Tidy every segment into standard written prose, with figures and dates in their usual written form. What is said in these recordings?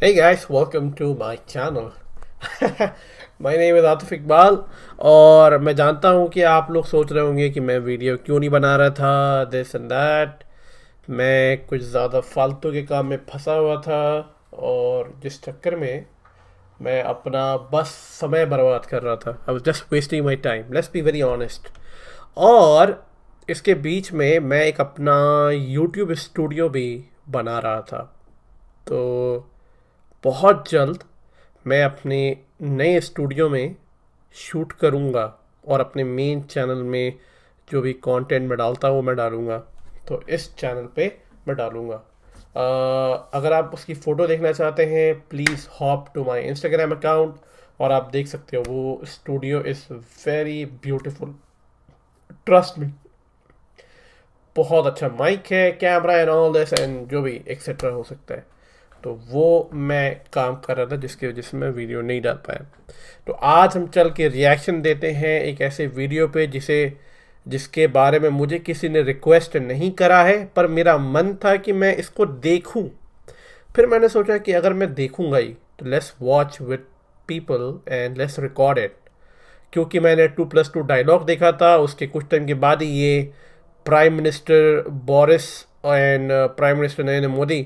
Hey guys, welcome to my channel. My name is Atif Iqbal और मैं जानता हूँ कि आप लोग सोच रहे होंगे कि मैं वीडियो क्यों नहीं बना रहा था, दिस एंड दैट। मैं कुछ ज़्यादा फालतू के काम में फंसा हुआ था और जिस चक्कर में मैं अपना बस समय बर्बाद कर रहा था। I was just wasting my time, let's be very honest. और इसके बीच में मैं एक अपना यूट्यूब स्टूडियो भी बना रहा था। तो बहुत जल्द मैं अपने नए स्टूडियो में शूट करूँगा और अपने मेन चैनल में जो भी कंटेंट मैं डालता हूँ वो मैं डालूँगा। तो इस चैनल पे मैं डालूँगा। अगर आप उसकी फ़ोटो देखना चाहते हैं please hop to my Instagram account और आप देख सकते हो। वो studio is very beautiful, trust me. बहुत अच्छा माइक है, camera and all this and जो भी एक्सेट्रा हो सकता है। तो वो मैं काम कर रहा था जिसकी वजह से मैं वीडियो नहीं डाल पाया। तो आज हम चल के रिएक्शन देते हैं एक ऐसे वीडियो पे जिसके बारे में मुझे किसी ने रिक्वेस्ट नहीं करा है, पर मेरा मन था कि मैं इसको देखूं। फिर मैंने सोचा कि अगर मैं देखूंगा ही तो let's watch with people and let's record it. क्योंकि मैंने 2+2 डायलॉग देखा था, उसके कुछ टाइम के बाद ही ये prime minister Boris and prime minister Narendra Modi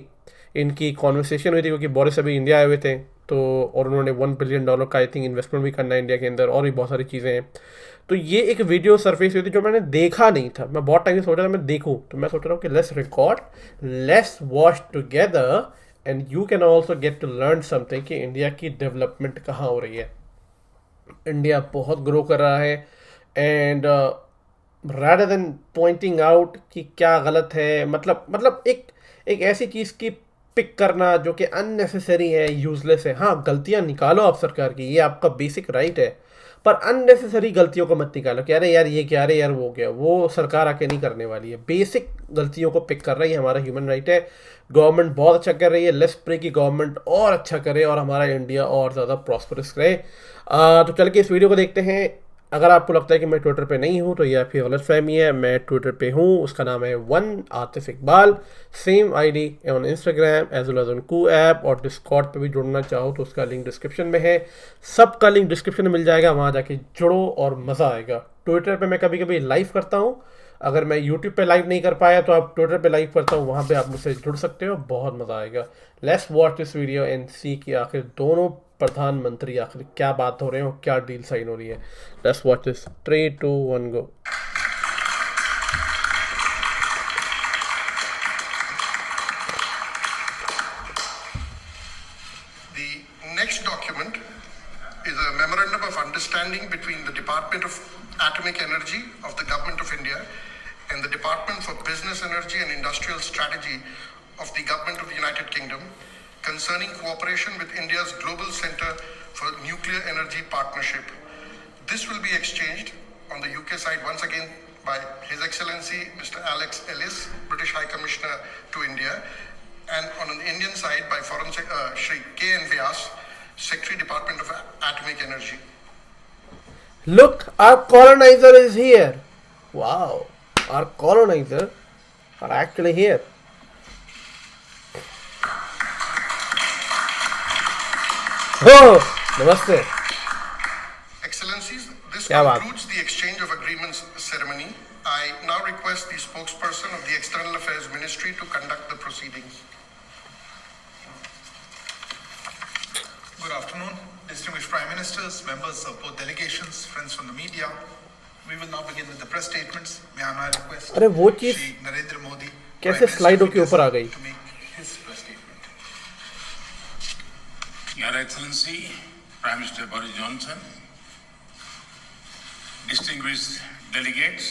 इनकी कॉन्वर्सेशन हुई थी, क्योंकि बोरिस अभी इंडिया आए हुए थे। तो और उन्होंने $1 बिलियन का आई थिंक इन्वेस्टमेंट भी करना है इंडिया के अंदर, और भी बहुत सारी चीज़ें हैं। तो ये एक वीडियो सरफेस हुई थी जो मैंने देखा नहीं था। मैं बहुत टाइम से सोच रहा था मैं देखूं, तो मैं सोच रहा हूँ कि let's record, let's watch together and you can also get to learn something कि इंडिया की डेवलपमेंट कहाँ हो रही है। इंडिया बहुत ग्रो कर रहा है and rather than pointing out कि क्या गलत है, मतलब एक ऐसी चीज़ की पिक करना जो कि अननेसेसरी है, यूजलेस है। हाँ, गलतियां निकालो आप सरकार की, ये आपका बेसिक राइट है, पर अननेसेसरी गलतियों को मत निकालो कि अरे यार ये क्या, अरे यार वो क्या। वो सरकार आके नहीं करने वाली है। बेसिक गलतियों को पिक कर रहा है, ये हमारा ह्यूमन राइट है। गवर्नमेंट बहुत अच्छा कर रही है, लेट्स प्रे की गवर्नमेंट और अच्छा करे और हमारा इंडिया और ज़्यादा प्रॉस्परस रहे। तो चल के इस वीडियो को देखते हैं। अगर आपको लगता है कि मैं ट्विटर पे नहीं हूँ तो यह आपकी गलत फहमी है। मैं ट्विटर पे हूँ, उसका नाम है one Atif Iqbal. Same ID on Instagram as well as on Koo app, और डिस्कॉर्ड पे भी जुड़ना चाहो तो उसका लिंक डिस्क्रिप्शन में है। सबका लिंक डिस्क्रिप्शन में मिल जाएगा, वहाँ जाके जुड़ो और मज़ा आएगा। ट्विटर पे मैं कभी कभी लाइव करता हूँ। अगर मैं यूट्यूब पे लाइव नहीं कर पाया तो आप ट्विटर पे लाइव करता हूँ, वहाँ पे आप मुझसे जुड़ सकते हो, बहुत मज़ा आएगा। Let's watch this video and see कि आखिर दोनों प्रधानमंत्री आखिर क्या बात हो रहे हैं और क्या डील साइन हो रही है। Let's watch this, 3 2 1 go. The next document is a memorandum of understanding between the Department of Atomic Energy of the Government of India and the Department for Business, Energy and Industrial Strategy of the Government of the United Kingdom concerning cooperation with India's Global Center for Nuclear Energy Partnership. This will be exchanged on the UK side once again by His Excellency Mr. Alex Ellis, British High Commissioner to India, and on the Indian side by Foreign Shri K.N. Vyas, Secretary Department of Atomic Energy. Look, our colonizer is here. Wow, our colonizer are actually here. Oh, namaste. Excellencies, this क्या बात। concludes the exchange of agreements ceremony. I now request the spokesperson of the External Affairs Ministry to conduct the proceedings. Good afternoon, distinguished Prime Ministers, members of both delegations, friends from the media. We will now begin with the press statements. May I now request अरे वो चीज Shri Narendra Modi, कैसे Prime Minister स्लाइडों of के India, ऊपर आ गई। to make his press statement. Your Excellency, Prime Minister Boris Johnson, distinguished delegates,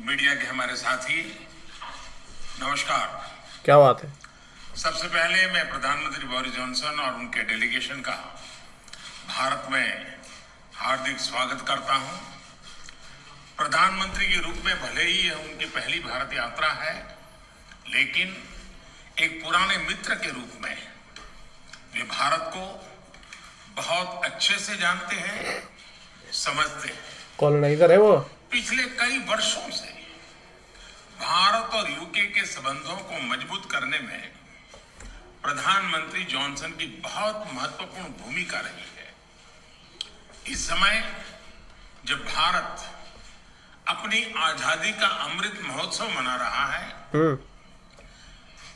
media के हमारे साथी, नमस्कार। क्या बात है। सबसे पहले मैं प्रधानमंत्री बोरिस जॉनसन और उनके डेलीगेशन का भारत में हार्दिक स्वागत करता हूं। प्रधानमंत्री के रूप में भले ही यह उनकी पहली भारत यात्रा है, लेकिन एक पुराने मित्र के रूप में वे भारत को बहुत अच्छे से जानते हैं, समझते हैं। कॉलोनाइजर है वो। पिछले कई वर्षों से भारत और यूके के संबंधों को मजबूत करने में प्रधानमंत्री जॉनसन की बहुत महत्वपूर्ण भूमिका रही है। इस समय जब भारत अपनी आजादी का अमृत महोत्सव मना रहा है,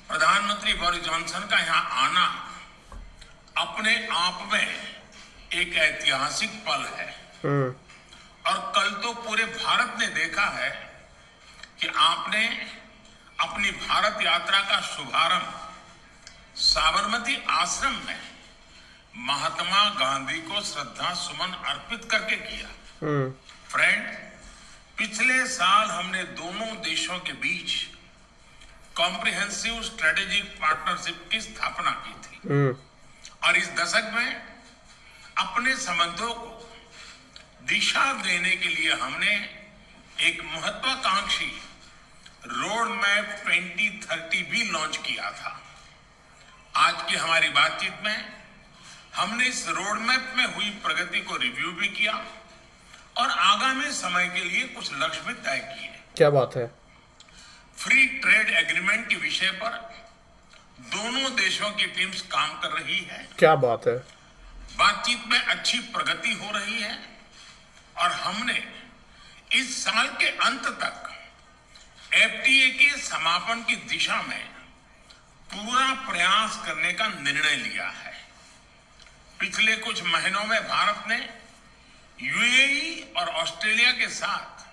प्रधानमंत्री बोरिस जॉनसन का यहाँ आना अपने आप में एक ऐतिहासिक पल है। और कल तो पूरे भारत ने देखा है कि आपने अपनी भारत यात्रा का शुभारंभ साबरमती आश्रम में महात्मा गांधी को श्रद्धा सुमन अर्पित करके किया। फ्रेंड, पिछले साल हमने दोनों देशों के बीच कॉम्प्रिहेंसिव स्ट्रेटेजिक पार्टनरशिप की स्थापना की थी। और इस दशक में अपने संबंधों को दिशा देने के लिए हमने एक महत्वाकांक्षी रोड मैप 2030 भी लॉन्च किया था। आज की हमारी बातचीत में हमने इस रोड मैप में हुई प्रगति को रिव्यू भी किया और आगामी समय के लिए कुछ लक्ष्य भी तय किए। क्या बात है। फ्री ट्रेड एग्रीमेंट के विषय पर दोनों देशों की टीम्स काम कर रही है। क्या बात है। बातचीत में अच्छी प्रगति हो रही है और हमने इस साल के अंत तक एफटीए के समापन की दिशा में पूरा प्रयास करने का निर्णय लिया है। पिछले कुछ महीनों में भारत ने यूएई और ऑस्ट्रेलिया के साथ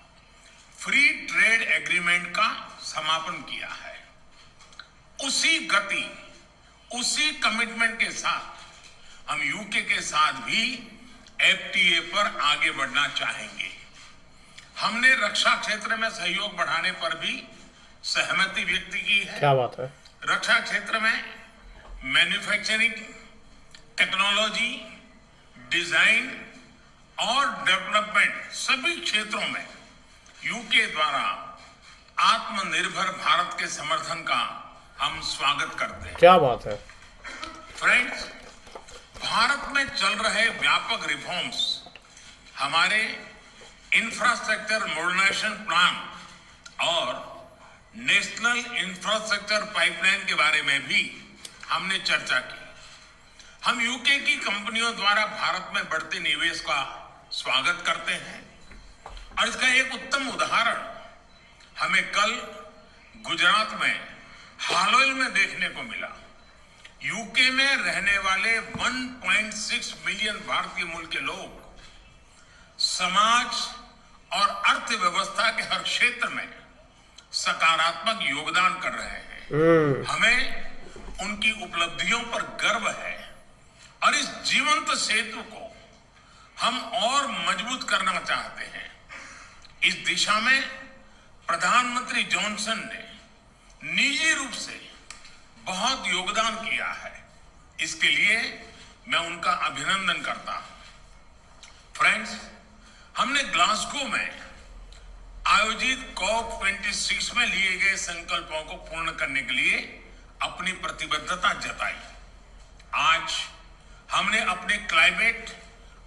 फ्री ट्रेड एग्रीमेंट का समापन किया है। उसी गति, उसी कमिटमेंट के साथ हम यूके के साथ भी एफटीए पर आगे बढ़ना चाहेंगे। हमने रक्षा क्षेत्र में सहयोग बढ़ाने पर भी सहमति व्यक्त की है। क्या बात है। रक्षा क्षेत्र में मैन्युफैक्चरिंग, टेक्नोलॉजी, डिजाइन और डेवलपमेंट सभी क्षेत्रों में यूके द्वारा आत्मनिर्भर भारत के समर्थन का हम स्वागत करते हैं। क्या बात है। फ्रेंड्स, भारत में चल रहे व्यापक रिफॉर्म्स हमारे इंफ्रास्ट्रक्चर मॉडर्नाइजेशन प्लान और नेशनल इंफ्रास्ट्रक्चर पाइपलाइन के बारे में भी हमने चर्चा की। हम यूके की कंपनियों द्वारा भारत में बढ़ते निवेश का स्वागत करते हैं और इसका एक उत्तम उदाहरण हमें कल गुजरात में हालोल में देखने को मिला। यूके में रहने वाले 1.6 मिलियन भारतीय मूल के लोग समाज और अर्थव्यवस्था के हर क्षेत्र में सकारात्मक योगदान कर रहे हैं। हमें उनकी उपलब्धियों पर गर्व है और इस जीवंत सेतु को हम और मजबूत करना चाहते हैं। इस दिशा में प्रधानमंत्री जॉनसन ने निजी रूप से बहुत योगदान किया है। इसके लिए मैं उनका अभिनंदन करता हूं। फ्रेंड्स, हमने ग्लासगो में आयोजित COP26 में लिए गए संकल्पों को पूर्ण करने के लिए अपनी प्रतिबद्धता जताई। आज हमने अपने क्लाइमेट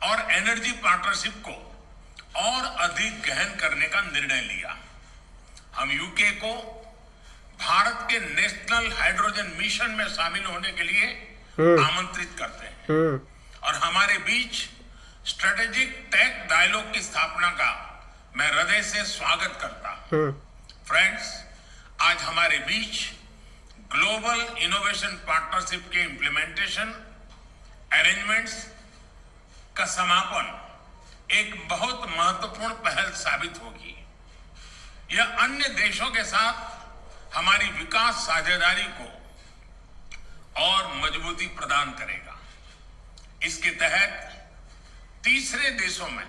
और एनर्जी पार्टनरशिप को और अधिक गहन करने का निर्णय लिया। हम यूके को भारत के नेशनल हाइड्रोजन मिशन में शामिल होने के लिए आमंत्रित करते हैं और हमारे बीच स्ट्रेटेजिक टेक डायलॉग की स्थापना का मैं हृदय से स्वागत करता हूं। फ्रेंड्स, आज हमारे बीच ग्लोबल इनोवेशन पार्टनरशिप के इम्प्लीमेंटेशन अरेंजमेंट्स का समापन एक बहुत महत्वपूर्ण पहल साबित होगी। यह अन्य देशों के साथ हमारी विकास साझेदारी को और मजबूती प्रदान करेगा। इसके तहत तीसरे देशों में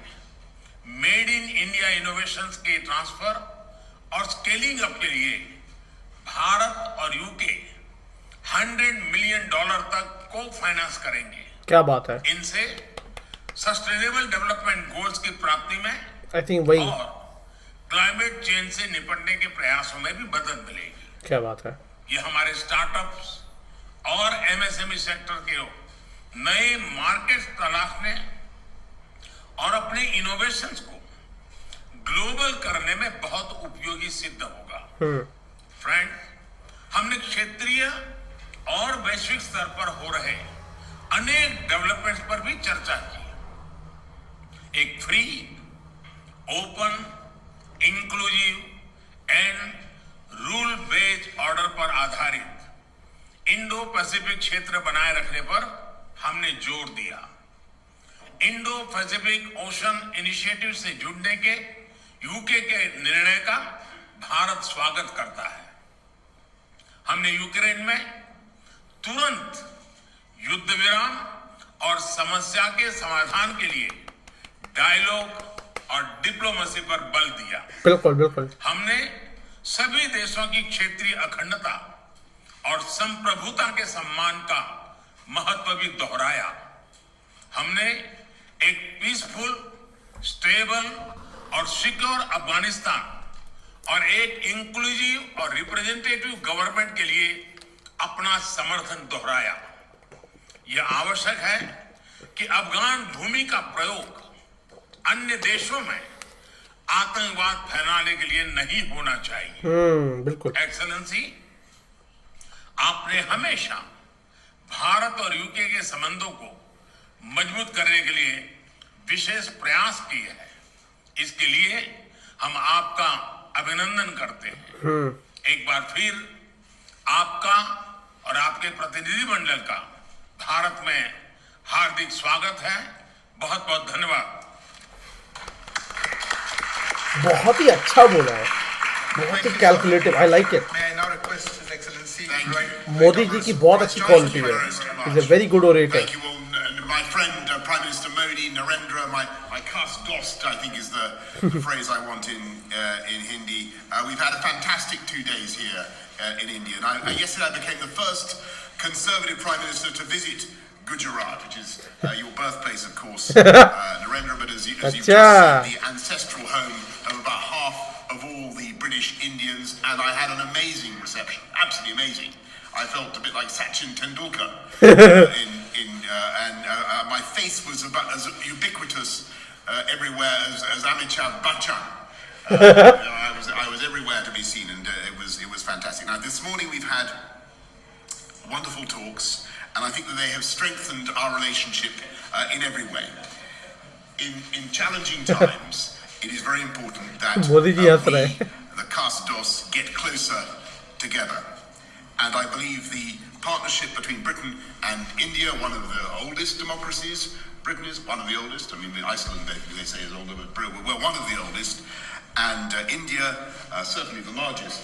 मेड इन इंडिया इनोवेशंस के ट्रांसफर और स्केलिंग अप के लिए भारत और यूके $100 मिलियन तक को फाइनेंस करेंगे। क्या बात है। इनसे सस्टेनेबल डेवलपमेंट गोल्स की प्राप्ति में आई थिंक वही और क्लाइमेट चेंज से निपटने के प्रयासों में भी मदद मिलेगी। क्या बात है। ये हमारे स्टार्टअप्स और एमएसएमई सेक्टर के नए मार्केट तलाशने और अपने इनोवेशंस को ग्लोबल करने में बहुत उपयोगी सिद्ध होगा। फ्रेंड, हमने क्षेत्रीय और वैश्विक स्तर पर हो रहे अनेक डेवलपमेंट्स पर भी चर्चा की। एक free, open, inclusive and rule based order पर आधारित इंडो पैसिफिक क्षेत्र बनाए रखने पर हमने जोर दिया। इंडो पैसिफिक ओशन इनिशिएटिव से जुड़ने के यूके के निर्णय का भारत स्वागत करता है। हमने यूक्रेन में तुरंत युद्ध विराम और समस्या के समाधान के लिए डायलॉग और डिप्लोमेसी पर बल दिया। बिल्कुल बिल्कुल। हमने सभी देशों की क्षेत्रीय अखंडता और संप्रभुता के सम्मान का महत्व भी दोहराया। हमने एक पीसफुल, स्टेबल और सिक्योर अफगानिस्तान और एक इंक्लूसिव और रिप्रेजेंटेटिव गवर्नमेंट के लिए अपना समर्थन दोहराया। यह आवश्यक है कि अफगान भूमि का प्रयोग अन्य देशों में आतंकवाद फैलाने के लिए नहीं होना चाहिए। बिल्कुल। एक्सेलेंसी, आपने हमेशा भारत और यूके के संबंधों को मजबूत करने के लिए विशेष प्रयास किए हैं। इसके लिए हम आपका अभिनंदन करते हैं। एक बार फिर आपका और आपके प्रतिनिधिमंडल का भारत में हार्दिक स्वागत है। बहुत बहुत धन्यवाद। बहुत ही अच्छा बोला है, बहुत ही calculative. I like it. May I now request His Excellency right Modi ji की बहुत अच्छी क्वालिटी है। Is a very good orator. Thank you all. My friend, Prime Minister Modi, Narendra, my khas dost, I think is the phrase I want in Hindi. We've had a fantastic 2 days here in India. And yesterday I became the first Conservative Prime Minister to visit Gujarat, which is your birthplace, of course, Narendra, but as you've just said, the ancestral home of about half of all the British Indians, and I had an amazing reception, absolutely amazing. I felt a bit like Sachin Tendulkar, and my face was about as ubiquitous everywhere as Amitabh Bachchan. I was everywhere to be seen, and it was fantastic. Now, this morning we've had wonderful talks, and I think that they have strengthened our relationship in every way. In challenging times, it is very important that we, the Khas-Dos, get closer together. And I believe the partnership between Britain and India, one of the oldest democracies, Britain is one of the oldest, I mean Iceland they say is older, but we're one of the oldest, and India, certainly the largest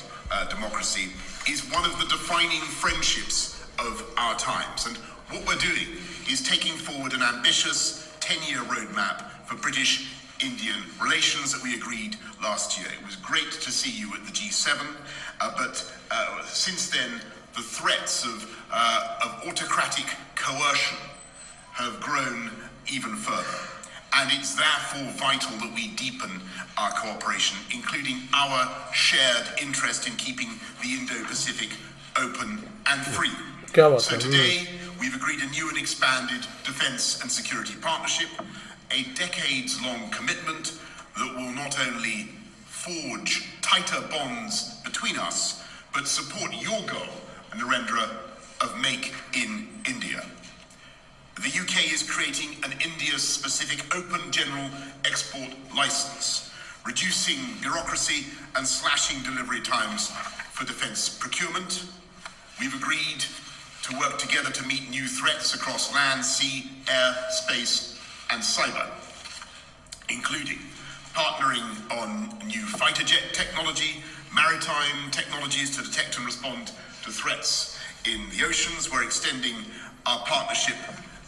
democracy, is one of the defining friendships of our times. And what we're doing is taking forward an ambitious 10-year roadmap for British-Indian relations that we agreed last year. It was great to see you at the G7, but since then the threats of autocratic coercion have grown even further. And it's therefore vital that we deepen our cooperation, including our shared interest in keeping the Indo-Pacific open and free. So today, we've agreed a new and expanded defense and security partnership, a decades-long commitment that will not only forge tighter bonds between us, but support your goal, Narendra, of Make in India. The UK is creating an India-specific open general export license, reducing bureaucracy and slashing delivery times for defence procurement. We've agreed to work together to meet new threats across land, sea, air, space and cyber, including partnering on new fighter jet technology, maritime technologies to detect and respond to threats in the oceans. We're extending our partnership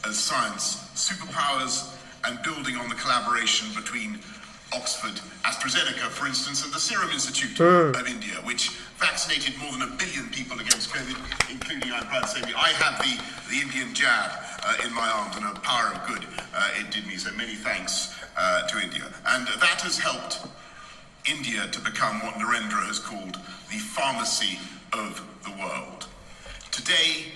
as science superpowers and building on the collaboration between Oxford, AstraZeneca, for instance, and the Serum Institute of India, which vaccinated more than 1 billion people against COVID, including, I'm proud to say, I have the Indian jab in my arms, and a power of good it did me. So many thanks to India. And that has helped India to become what Narendra has called the pharmacy of the world. Today,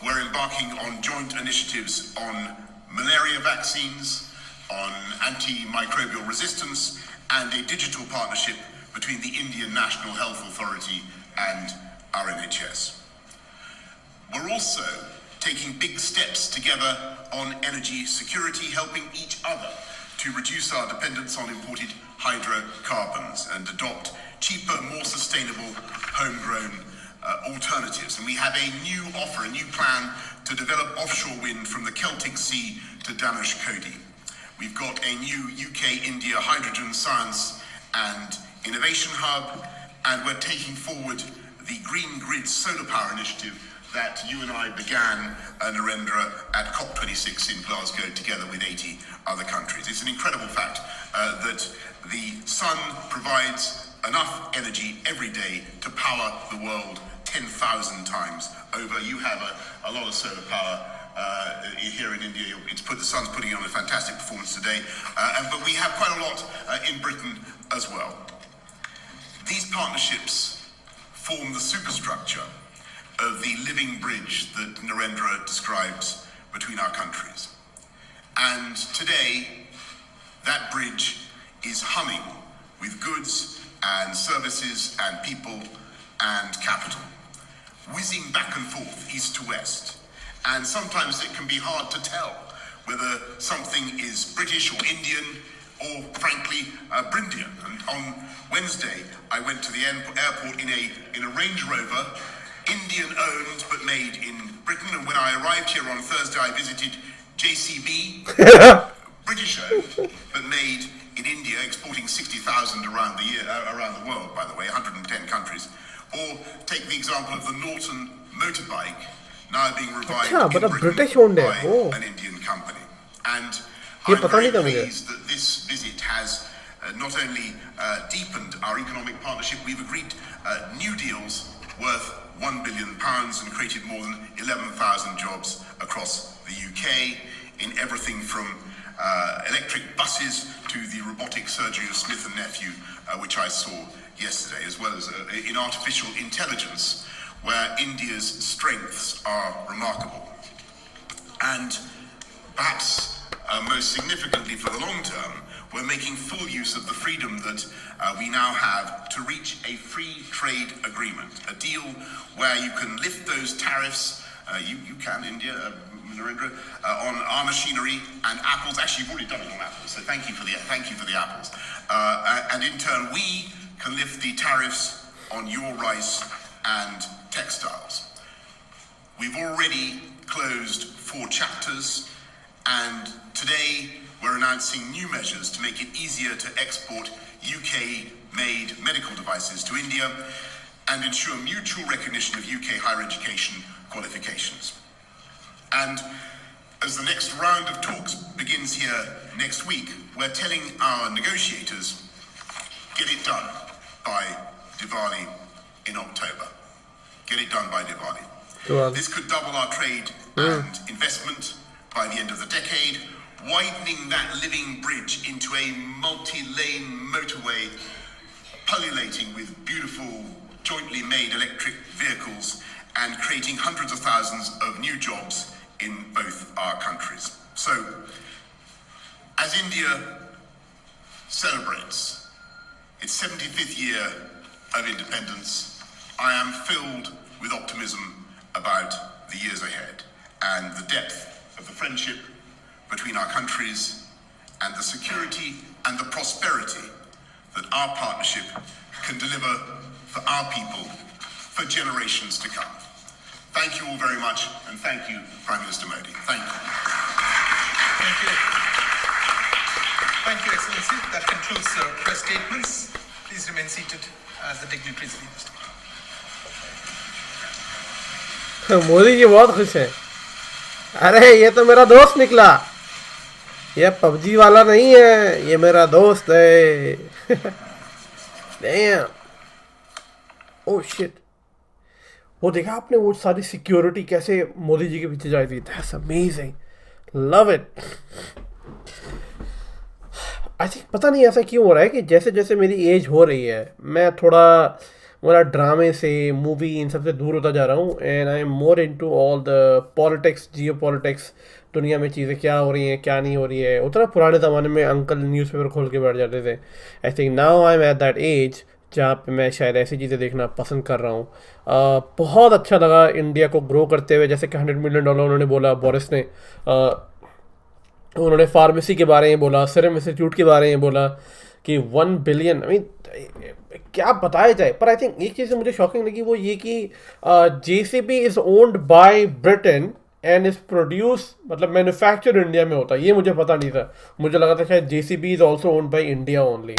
we're embarking on joint initiatives on malaria vaccines, on antimicrobial resistance, and a digital partnership between the Indian National Health Authority and our NHS. We're also taking big steps together on energy security, helping each other to reduce our dependence on imported hydrocarbons and adopt cheaper, more sustainable, homegrown alternatives. And we have a new offer, a new plan to develop offshore wind from the Celtic Sea to Dhanushkodi. We've got a new UK-India hydrogen science and innovation hub, and we're taking forward the Green Grid solar power initiative that you and I began, Narendra, at COP26 in Glasgow together with 80 other countries. It's an incredible fact that the sun provides enough energy every day to power the world 10,000 times over. You have a lot of solar power here in India. The sun's putting on a fantastic performance today, but we have quite a lot in Britain as well. These partnerships form the superstructure of the living bridge that Narendra describes between our countries. And today, that bridge is humming with goods and services and people and capital, whizzing back and forth, east to west. And sometimes it can be hard to tell whether something is British or Indian or, frankly, Brindian. And on Wednesday, I went to the airport in a Range Rover, Indian-owned but made in Britain. And when I arrived here on Thursday, I visited JCB, British-owned but made in India, exporting 60,000 around the world, by the way, 110 countries. Or take the example of the Norton motorbike, now being revived in Britain by an Indian company. And I'm very pleased that this visit has not only deepened our economic partnership, we've agreed new deals worth £1 billion and created more than 11,000 jobs across the UK in everything from electric buses to the robotic surgery of Smith and Nephew, which I saw yesterday, as well as in artificial intelligence, where India's strengths are remarkable. And perhaps most significantly for the long term, we're making full use of the freedom that we now have to reach a free trade agreement, a deal where you can lift those tariffs, you can, India, Narendra, on our machinery and apples. Actually, you've already done it on apples, so thank you for the apples. And in turn, we can lift the tariffs on your rice and textiles. We've already closed 4 chapters, and today we're announcing new measures to make it easier to export UK-made medical devices to India and ensure mutual recognition of UK higher education qualifications. And as the next round of talks begins here next week, we're telling our negotiators, get it done by Diwali in October. Get it done by Diwali. This could double our trade and investment by the end of the decade, widening that living bridge into a multi-lane motorway pullulating with beautiful jointly made electric vehicles and creating hundreds of thousands of new jobs in both our countries. So, as India celebrates its 75th year of independence, I am filled with optimism about the years ahead and the depth of the friendship between our countries and the security and the prosperity that our partnership can deliver for our people for generations to come. Thank you all very much, and thank you, Prime Minister Modi. Thank you. Thank you. Thank you, Excellency. That concludes press statements. Please remain seated as the dignitaries leave the stage. Modi ji बहुत खुश हैं. अरे ये तो मेरा दोस्त निकला, ये पबजी वाला नहीं है, ये मेरा दोस्त है. Damn. Oh shit. वो देखा आपने वो सारी सिक्योरिटी कैसे मोदी जी के पीछे जाई थी? That's amazing. Love it. I think पता नहीं ऐसा क्यों हो रहा है कि जैसे जैसे मेरी एज हो रही है, मैं थोड़ा मेरा ड्रामे से, मूवी, इन सब से दूर होता जा रहा हूँ. And I am more into all the politics, Jio politics, दुनिया में चीज़ें क्या हो रही हैं, क्या नहीं हो रही है. उतना पुराने ज़माने में अंकल न्यूज़पेपर खोल के बैठ जाते थे. I think now I am at that age जहाँ पे मैं शायद ऐसी चीज़ें देखना पसंद कर रहा हूँ। बहुत अच्छा लगा इंडिया को ग्रो करते हुए, जैसे कि $100 मिलियन उन्होंने बोला, बोरिस ने। उन्होंने फार्मेसी के बारे में बोला, सीरम इंस्टीट्यूट के बारे में बोला कि 1 बिलियन। आई मीन क्या बताया जाए। पर आई थिंक एक चीज़ मुझे शॉकिंग लगी, वो ये कि JCB is owned by Britain and is produce, मतलब मैन्युफैक्चर इंडिया में होता है। ये मुझे पता नहीं था, मुझे लगा था शायद JCB is also owned by India only.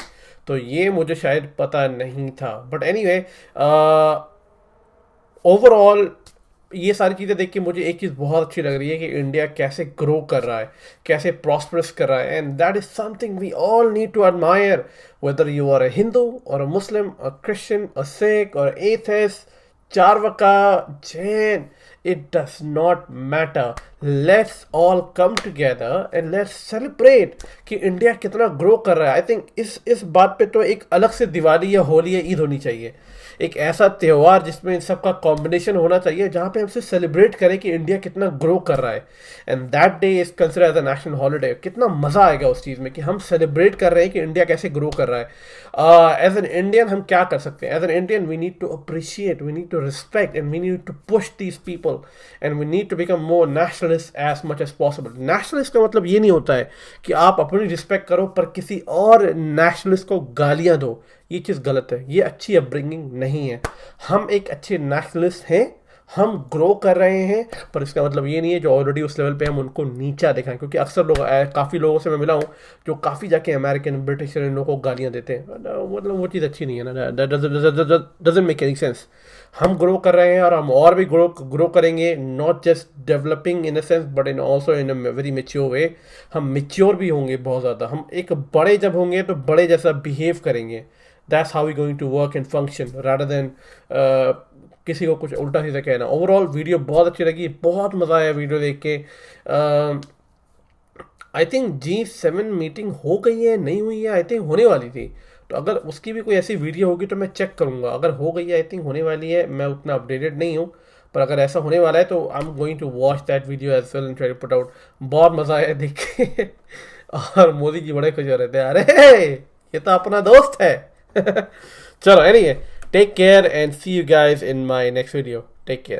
तो ये मुझे शायद पता नहीं था। बट एनी वे, ओवरऑल ये सारी चीज़ें देख के मुझे एक चीज़ बहुत अच्छी लग रही है कि इंडिया कैसे ग्रो कर रहा है, कैसे प्रॉस्परस कर रहा है। And that is something we all need to admire, whether you are a Hindu or a Muslim, a Christian, a Sikh or atheist, Charvaka, Jain, it does not matter. Let's all come together and let's celebrate कि India कितना grow कर रहा है। I think इस बात पे तो एक अलग से दिवाली या होली या ईद होनी चाहिए, एक ऐसा त्यौहार जिसमें इन सब का कॉम्बिनेशन होना चाहिए, जहाँ पे हम सिर्फ सेलिब्रेट करें कि इंडिया कितना ग्रो कर रहा है। And that day is consider as a national holiday. कितना मज़ा आएगा उस चीज़ में कि हम सेलिब्रेट कर रहे हैं कि इंडिया कैसे ग्रो कर रहा है। एज एन इंडियन हम क्या कर सकते हैं? As an Indian we need to appreciate, we need to respect and we need to push these people and we need to become more nationalist as much as possible. Nationalist का मतलब ये नहीं होता है कि आप अपनी रिस्पेक्ट करो पर किसी और नेशनलिस्ट को गालियाँ दो। ये चीज़ गलत है, ये अच्छी अपब्रिंगिंग नहीं है। हम एक अच्छे नेशनलिस्ट हैं, हम ग्रो कर रहे हैं, पर इसका मतलब ये नहीं है जो ऑलरेडी उस लेवल पे हम उनको नीचा दिखाएं। क्योंकि अक्सर लोग, काफ़ी लोगों से मैं मिला हूँ जो काफ़ी जाके अमेरिकन, ब्रिटिश इन लोगों को गालियाँ देते हैं। मतलब वो चीज़ अच्छी नहीं है ना, डजंट मेक एनी सेंस। हम ग्रो कर रहे हैं और हम और भी ग्रो करेंगे, not just developing in a sense but in also in a very mature way. हम मेच्योर भी होंगे बहुत ज़्यादा, हम एक बड़े जब होंगे तो बड़े जैसा बिहेव करेंगे। That's how we going to work and function rather than किसी को कुछ उल्टा सीधा कहना। ओवरऑल वीडियो बहुत अच्छी लगी, बहुत मज़ा आया वीडियो देख के। आई थिंक G7 मीटिंग हो गई है, नहीं हुई है, आई थिंक होने वाली थी। तो अगर उसकी भी कोई ऐसी वीडियो होगी तो मैं चेक करूँगा। अगर हो गई है, आई थिंक होने वाली है, मैं उतना अपडेटेड नहीं हूँ। पर अगर ऐसा होने वाला है तो I am going to watch that video as well and try to put out. बहुत मज़ा आया देख के और मोदी जी बड़े खुश हो रहे थे, अरे ये तो अपना दोस्त है। चलो, anyway, take care and see you guys in my next video. Take care.